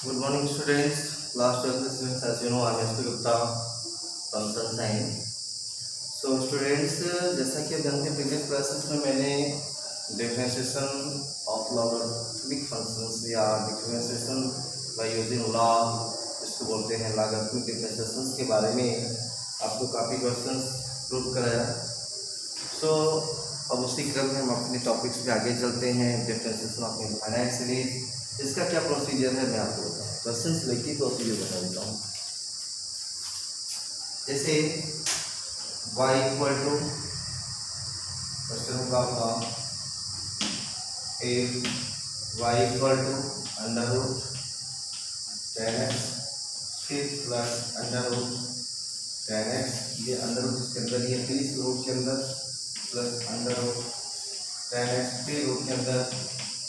Good morning, students. Last 12th students, as you know, I am S. P. Gupta from Sunshine. So, students, जैसा कि आप जानते हैं previous classes में मैंने डिफरेंशिएशन ऑफ लॉगरिथमिक फंक्शंस या डिफरेंशिएशन बाय यूजिंग लॉग, इसको बोलते हैं लॉगरिथमिक डिफरेंशिएशंस के बारे में आपको काफ़ी क्वेश्चंस प्रूव कराया। सो अब उसी क्रम में हम अपने टॉपिक्स पे आगे चलते हैं। डिफरेंशिएशन ऑफ इनफाइनाइट सीरीज, इसका क्या प्रोसीजर है मैं आपको बताऊँ। क्वेश्चन लेके प्रोसीजर बता देता हूँ। जैसे y इक्वल टू क्वेश्चन होगा if y equal to under root 10x फिर प्लस अंडर रूट 10x, ये अंडर रूट इसके अंदर, ये फिर इस रूट के अंदर प्लस अंडर रूट 10x फिर रूट के अंदर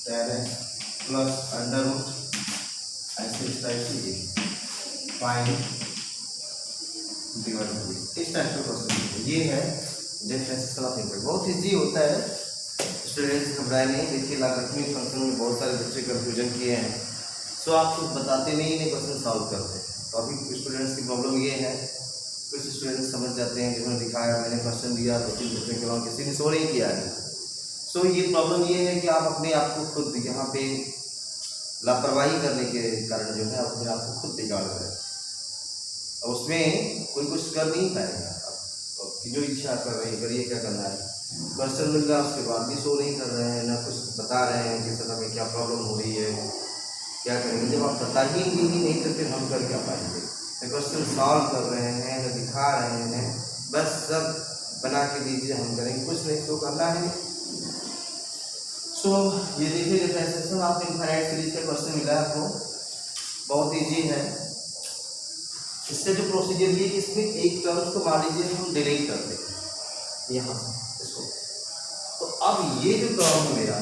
10x प्लस अंडर रूट, ऐसे इस टाइप से फाइंड डिवाइड बाय, इस टाइप का क्वेश्चन ये है डिफरेंशिएशन ऑफ इंटीग्रल। बहुत इजी होता है, स्टूडेंट्स घबराए नहीं। देखिए लॉगरिथमिक फंक्शन में बहुत सारे बच्चे कंफ्यूजन किए हैं, सो आप कुछ बताते नहीं, इन्हें क्वेश्चन सॉल्व करते हैं। तो अभी स्टूडेंट्स की प्रॉब्लम ये है, कुछ स्टूडेंट्स समझ जाते हैं, जिन्होंने दिखाया मैंने क्वेश्चन दिया 2-3 बच्चों के अलावा किसी ने सो नहीं किया है। सो ये प्रॉब्लम ये है कि आप अपने आप को खुद यहाँ पे लापरवाही करने के कारण जो है अपने आप को खुद बिगाड़ रहे हैं, और उसमें कोई कुछ कर नहीं पाएगा। आपकी जो इच्छा कर रहे हैं करिए, क्या करना है, क्वेश्चन मिल रहा है उसके बाद भी सो नहीं कर रहे हैं, ना कुछ बता रहे हैं कि सर हमें क्या प्रॉब्लम हो रही है, क्या करेंगे। जब आप बता ही नहीं तो फिर हम कर क्या पाएंगे। क्वेश्चन सॉल्व कर रहे हैं, न दिखा रहे हैं, बस सब बना के दीजिए हम करेंगे, कुछ नहीं तो करना है। सो ये देखिए डिफरेंशिएशन ऑफ इनफाइनाइट सीरीज का क्वेश्चन मिला है आपको, बहुत इजी है। इससे जो प्रोसीजर ये, इसमें एक टर्म्स को मान लीजिए हम डिलीट कर दें यहाँ से इसको, तो अब ये जो टर्म है मेरा,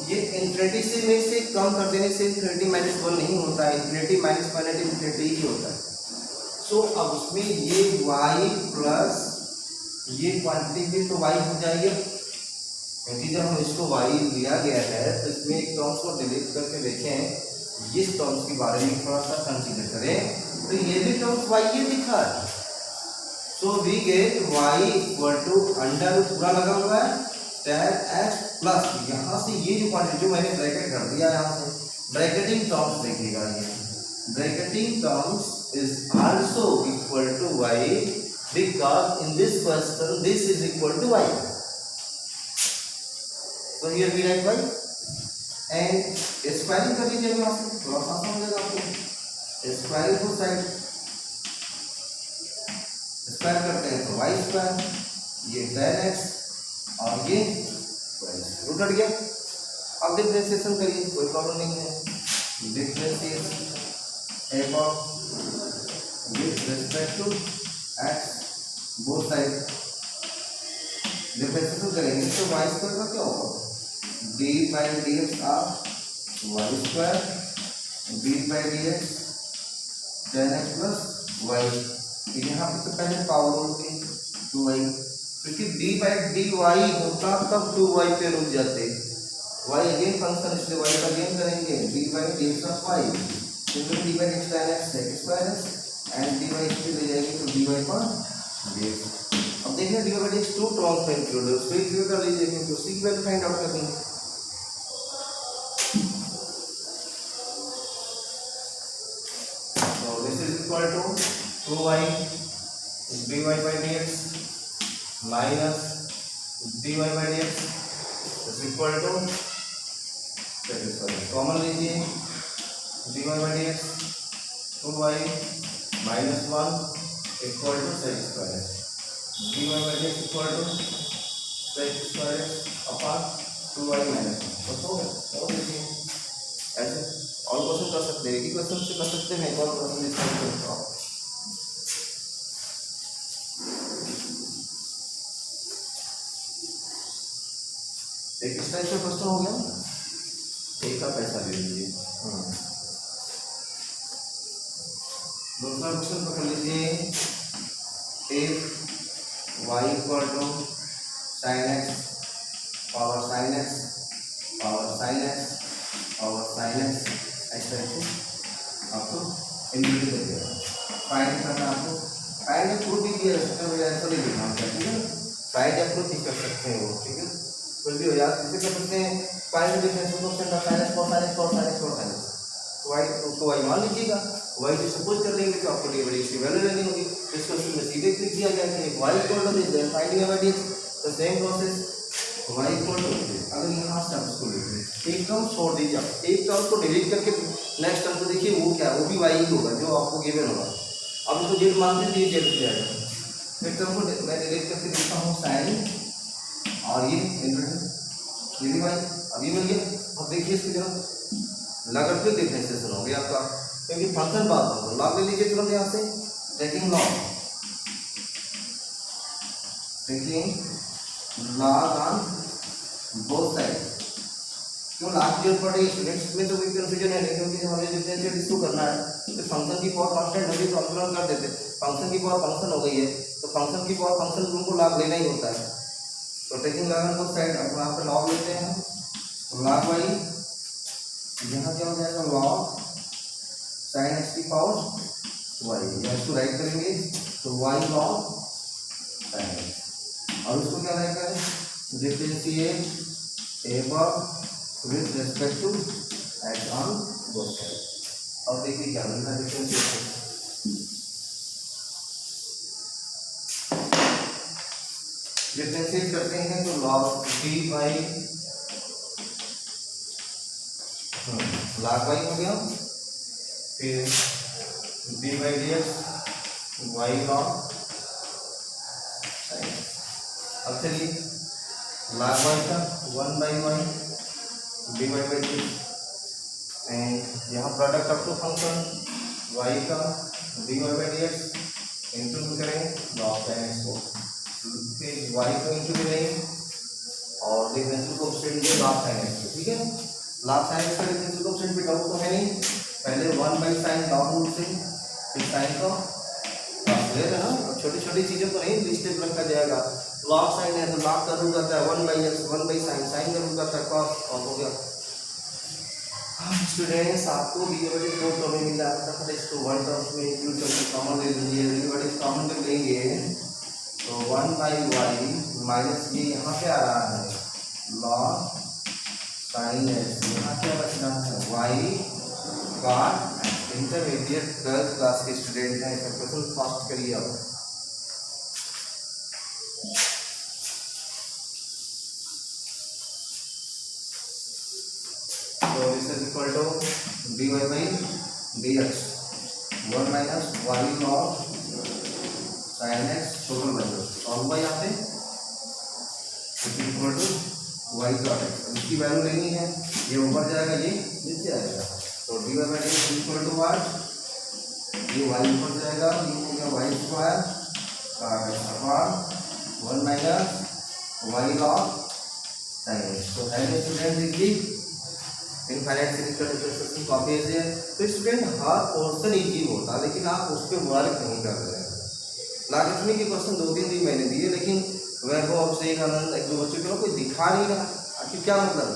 ये इन्फिनिटी से कम कर देने से इन्फिनिटी माइनस 1 नहीं होता है, इन्फिनिटी माइनस 1 एट इन्फिनिटी ही होता है। सो अब उसमें ये y प्लस ये क्वांटिटी भी तो y हो जाएगी, क्योंकि जब हम इसको y लिया गया है तो इसमें एक टर्म्स को डिलीट करके देखें, इस टर्म्स के बारे में थोड़ा सा कंसीडर करें, तो ये भी टर्म्स y ये दिखा है। So we get y equal to under root पूरा लगा हुआ है 10x प्लस यहाँ से ये जो क्वांटिटी जो मैंने ब्रैकेट कर दिया, यहाँ से ब्रैकेटिंग टर्म्स देखिएगा, ये bracketing terms is also equal to y because in this question this is equal to y। So here we write y and squaring कर लीजिए यहाँ से, थोड़ा सा आसान हो जाएगा आपको। स्क्वायरिंग को साइड स्क्वायर करते हैं तो y स्क्वायर, ये 10x और ये रूट हट गया। अब डिफरेंशिएशन करिए, कोई प्रॉब्लम नहीं है। Differentiation f of with respect to x both side differentiation करेंगे तो y स्क्वायर का क्या होगा, d by dx of y square d by dx 10x plus y, यहाँ पे तो पहले पावर रूट की 2y, क्योंकि d by dy होता तब 2y पे रुक जाते, y अगेन फंक्शन इसलिए y का गेन करेंगे, d by dx of y, क्योंकि d by dx 10x x square है एंड dy इसमें ले जाएंगे तो dy पर dx। अब देखिए dy by dx 2 टर्म्स में इंक्लूड है, उसको इंक्लूड कर लीजिए क्योंकि उसी की वैल्यू फाइंड आउट करनी है। So this is equal to 2y dy by dx minus dy by dx is equal to, common लीजिए, dy by dx 2y minus 1 equal to sec square, dy by dx equal to sec square upon 2y minus 1। तो देखिए ऐसे और question कर सकते हैं, एक ही question से कर सकते हैं, एक और क्वेश्चन इस तरह करता हूँ। एक इस टाइप का क्वेश्चन हो गया, एक का पैसा ले लीजिए। दूसरा क्वेश्चन पकड़ लीजिए, if y equal to sin x power sin x और साइन एक्स इस तरह से आपको इंक्लूड कर दिया। फाइंड करना आपको, फाइंड या प्रूफ भी दिया जा सकता है, ऐसा नहीं लिखना होता, ठीक है। फाइंड या प्रूफ भी कर सकते हैं वो, ठीक है। कुछ भी हो यार, इसे कर सकते हैं find difference of sine x cos sin x cos sin x cos sin x। तो y मान लीजिएगा, y से सपोज कर लेंगे तो आपको डी बड़ी इसकी वैल्यू लेनी होगी। इस क्वेश्चन में सीधे क्लिक किया गया कि y equal to this, then finding of dx, the same process y equal to, अगर यहाँ से आप इसको लिख लें, एक टर्म छोड़ दीजिए, एक टर्म को डिलीट करके नेक्स्ट टर्म को देखिए वो क्या है, वो भी y ही होगा जो आपको गिवन होगा। अब इसको जेड मान दीजिए, जेड हो जाएगा। एक टर्म को मैं डिलीट करके लिखता हूँ साइन और ये भी y, अभी मिल गया। अब देखिए इसकी जगह लॉगरिथमिक डिफरेंशिएशन हो गया आपका, क्योंकि फंक्शन बात होगा। लॉग ले लीजिए तुरंत यहाँ से, taking log on both side. क्यों लॉग की जरूरत पड़ी स्टूडेंट्स में, तो कोई कंफ्यूजन है नहीं, क्योंकि हमें डिफरेंशिएट इसको करना है तो फंक्शन की पावर कांस्टेंट होगी तो हम तुरंत कर देते। फंक्शन की पावर फंक्शन हो गई है तो फंक्शन की पावर फंक्शन को लॉग लेना ही होता है। तो taking log on both side, अब यहाँ पे लॉग लेते हैं, लॉग वाई यहाँ क्या हो जाएगा, लॉग साइन एक्स की पावर वाई, या इसको राइट करेंगे तो वाई लॉग साइन एक्स, और उसको क्या रहेगा, differentiate above with respect to x on both side. अब देखिए क्या मिल रहा है डिफरेंशिएशन, डिफरेंशिएट करते हैं तो log d by log y हो गया, फिर d by d x y log sine. अब चलिए लॉग वाई का 1 by y d y by d, and यहाँ product of two function y का d y by d x into करेंगे log sine x को, फिर वाई को into करेंगे और differential coefficient log sine x, ठीक है। लॉग साइन एक्स का डिफरेंशियल कोएफिशिएंट पे डाउट तो है नहीं, पहले 1 बाई साइन लॉग रूट से, फिर साइन का ले लेना, और छोटी छोटी चीज़ों को नहीं लिस्ट रखा जाएगा। लॉग साइन है तो लॉग का रूट आता है 1 by x, 1 by sine, sine का रूट आता है कॉस, और हो गया। स्टूडेंट्स आपको भी ये दो टर्म मिला है, इसको वन टर्म में इंक्लूड करके कॉमन ले लीजिए, एवरीबॉडी कॉमन कर लेंगे तो 1 बाई वाई माइनस ये यहाँ पे आ रहा है लॉग साइन एक्स, यहाँ क्या बच रहा है y cot. Intermediate 12th class के स्टूडेंट हैं, इसका क्वेश्चन फास्ट करिए आप। तो this is equal to d y by d x 1 minus y log sine x total value और बाई यहाँ पे equal to y dot x, इसकी वैल्यू लेनी है, ये ऊपर जाएगा ये नीचे आएगा, तो d y by d x equal to what, ये वाई ऊपर जाएगा, ये हो गया Y square upon 1 minus y log sine x. तो है स्टूडेंट देखिए इनफाइनाइट सीरीज का डिफरेंशिएशन काफी ऐसे है, तो स्टूडेंट हर पोर्शन इजी होता है लेकिन आप उस पर वर्क नहीं कर रहे हैं। लॉगरिथमिक के क्वेश्चन 2-3 दिन मैंने दिए, लेकिन वैभव अभिषेक आनंद 1-2 बच्चों को कोई दिखा नहीं रहा, आखिर क्या मतलब,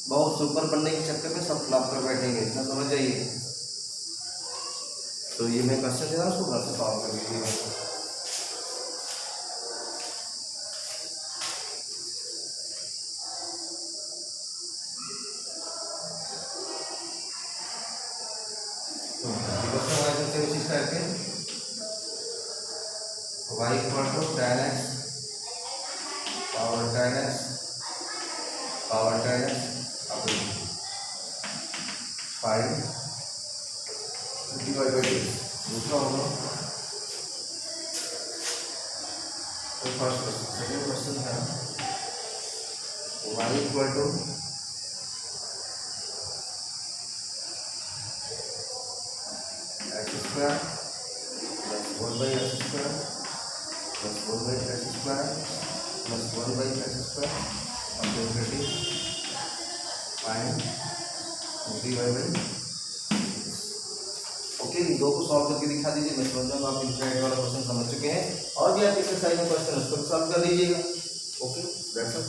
बहुत सुपर बनने के चक्कर में सब फ्लॉप कर बैठेंगे, इतना समझ जाइए। तो ये मैं क्वेश्चन दे रहा हूँ, उसको घर से सॉल्व कर लीजिएगा। y equal to tan x power tan x अपनी 5 डिवाइड बाई दूसरा होगा। तो फर्स्ट क्वेश्चन, सेकेंड क्वेश्चन है y equal to x square plus 1 by x square plus 1 by x square plus 1 by x square और derivative find dy by. Okay, इन दो को solve करके दिखा दीजिए, मैं समझ रहा हूँ आप इनफाइनाइट वाला क्वेश्चन समझ चुके हैं, और भी आप एक्सरसाइज में क्वेश्चन उसको सॉल्व कर लीजिएगा। Okay, that's all.